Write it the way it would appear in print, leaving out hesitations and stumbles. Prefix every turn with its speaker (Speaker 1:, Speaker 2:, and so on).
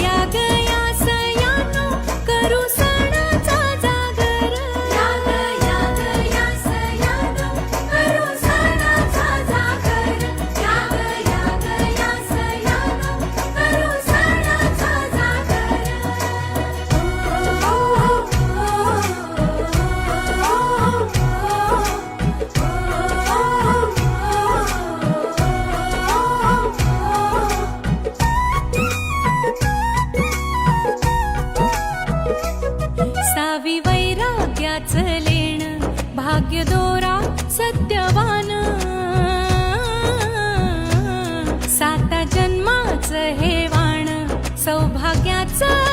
Speaker 1: या ग या सयानो करू सणाचा जागर या ग या सयानो करू सणाचा जागर या ग या सयानो करू सणाचा जागर सावी वैराग्याचं लेण भाग्य दोरा सत्यवान साता जन्माचं हे वाण सौभाग्याचं